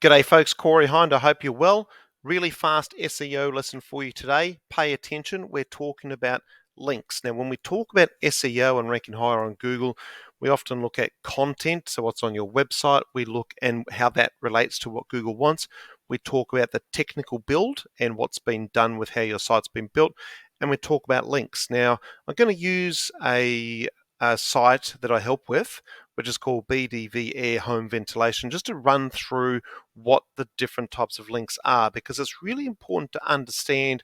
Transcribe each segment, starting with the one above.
G'day folks, Corey Hind. I hope you're well. Really fast SEO lesson for you today. Pay attention, we're talking about links. Now when we talk about SEO and ranking higher on Google, we often look at content, so what's on your website. We look and how that relates to what Google wants. We talk about the technical build and what's been done with how your site's been built. And we talk about links. Now I'm going to use a site that I help with, which is called BDV Air Home Ventilation, just to run through what the different types of links are, because it's really important to understand.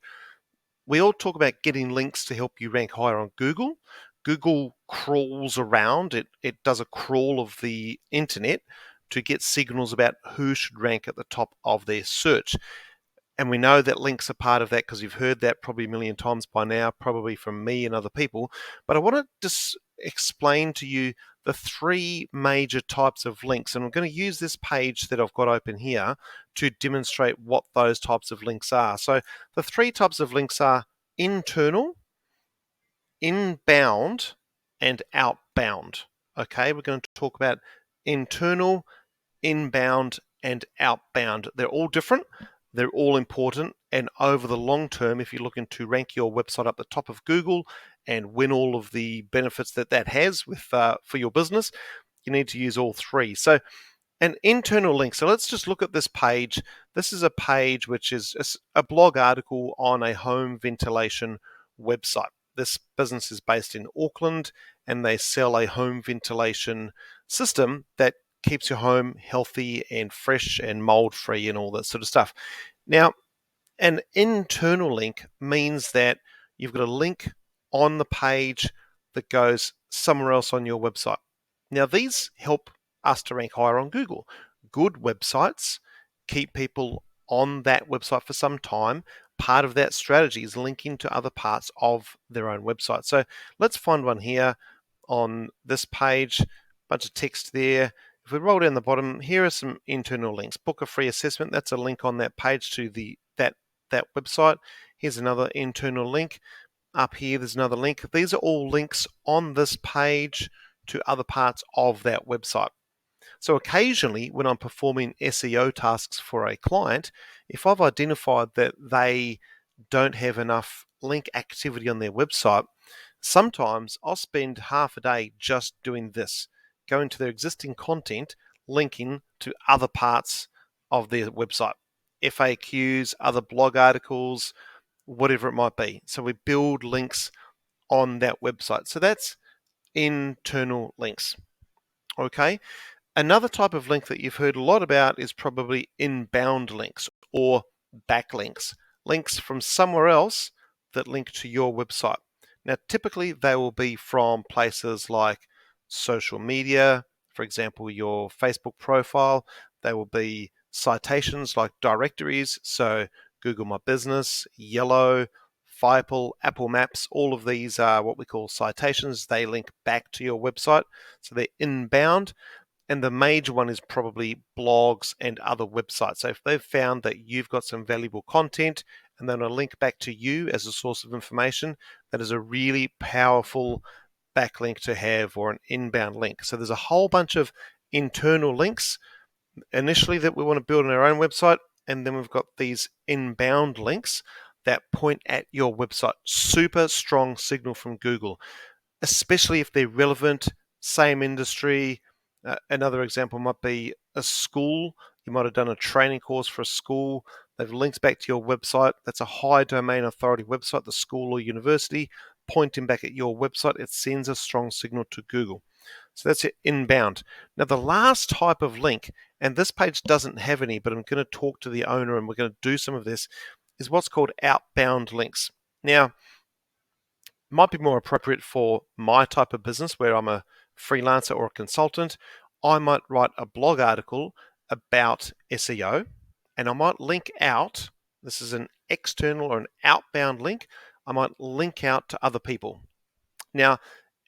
We all talk about getting links to help you rank higher on Google. Google crawls around, it does a crawl of the internet to get signals about who should rank at the top of their search. And we know that links are part of that because you've heard that probably a million times by now, probably from me and other people. But I want to just explain to you the three major types of links. And I'm going to use this page that I've got open here to demonstrate what those types of links are. So the three types of links are internal, inbound, and outbound. Okay, we're going to talk about internal, inbound, and outbound. They're all different. They're all important, and over the long term, if you're looking to rank your website up the top of Google and win all of the benefits that that has with for your business, you need to use all three. So an internal link. So let's just look at this page. This is a page which is a blog article on a home ventilation website. This business is based in Auckland, and they sell a home ventilation system that keeps your home healthy and fresh and mold free and all that sort of stuff. Now, an internal link means that you've got a link on the page that goes somewhere else on your website. Now, these help us to rank higher on Google. Good websites keep people on that website for some time. Part of that strategy is linking to other parts of their own website. So let's find one here on this page, bunch of text there. If we roll down the bottom, here are some internal links. Book a free assessment. That's a link on that page to that website. Here's another internal link. Up here, there's another link. These are all links on this page to other parts of that website. So occasionally, when I'm performing SEO tasks for a client, if I've identified that they don't have enough link activity on their website, sometimes I'll spend half a day just doing this, going to their existing content, linking to other parts of their website, FAQs, other blog articles, whatever it might be. So we build links on that website. So that's internal links. Okay. Another type of link that you've heard a lot about is probably inbound links or backlinks, links from somewhere else that link to your website. Now, typically they will be from places like social media, for example, your Facebook profile. They will be citations like directories, so Google My Business, Yellow, Firepool, Apple Maps, all of these are what we call citations. They link back to your website, so they're inbound. And the major one is probably blogs and other websites. So if they've found that you've got some valuable content and then a link back to you as a source of information, that is a really powerful backlink to have, or an inbound link. So there's a whole bunch of internal links initially that we want to build on our own website, and then we've got these inbound links that point at your website. Super strong signal from Google, especially if they're relevant, same industry. Another example might be a school. You might have done a training course for a school. They've linked back to your website. That's a high domain authority website, the school or university, pointing back at your website. It sends a strong signal to Google. So that's it, inbound. Now, the last type of link, and this page doesn't have any, but I'm going to talk to the owner and we're going to do some of this, is what's called outbound links. Now, might be more appropriate for my type of business where I'm a freelancer or a consultant. I might write a blog article about SEO and I might link out. This is an external or an outbound link. I might link out to other people. Now,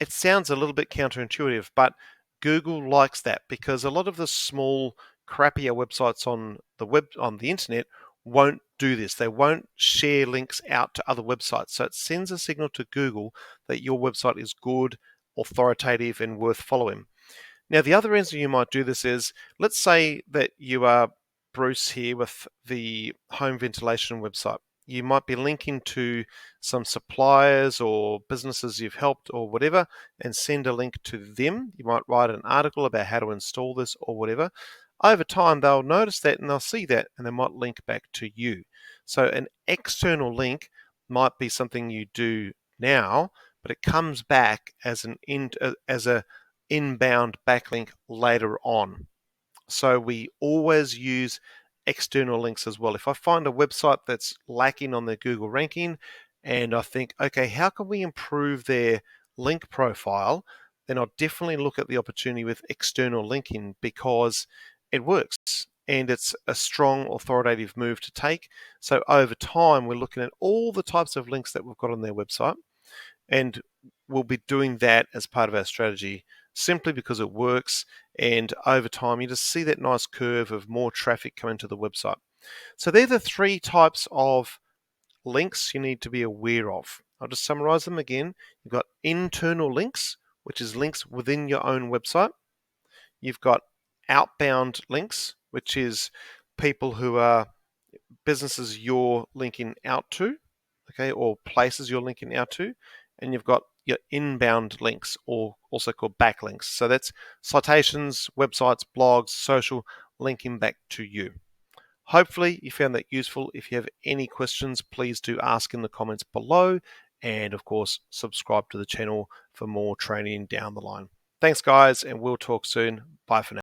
it sounds a little bit counterintuitive, but Google likes that because a lot of the small, crappier websites on the internet won't do this. They won't share links out to other websites. So it sends a signal to Google that your website is good, authoritative, and worth following. Now, the other reason you might do this is, let's say that you are Bruce here with the home ventilation website. You might be linking to some suppliers or businesses you've helped or whatever, and send a link to them. You might write an article about how to install this or whatever. Over time, they'll notice that and they'll see that, and they might link back to you. So an external link might be something you do now, but it comes back as a inbound backlink later on. So we always use external links as well. If I find a website that's lacking on their Google ranking and I think, okay, how can we improve their link profile? Then I'll definitely look at the opportunity with external linking, because it works and it's a strong authoritative move to take. So over time, we're looking at all the types of links that we've got on their website, and we'll be doing that as part of our strategy simply because it works. And over time, you just see that nice curve of more traffic coming to the website. So they're the 3 types of links you need to be aware of. I'll just summarize them again. You've got internal links, which is links within your own website. You've got outbound links, which is people who are businesses you're linking out to, okay, or places you're linking out to. And you've got your inbound links, or also called backlinks. So that's citations, websites, blogs, social, linking back to you. Hopefully you found that useful. If you have any questions, please do ask in the comments below. And of course, subscribe to the channel for more training down the line. Thanks, guys, and we'll talk soon. Bye for now.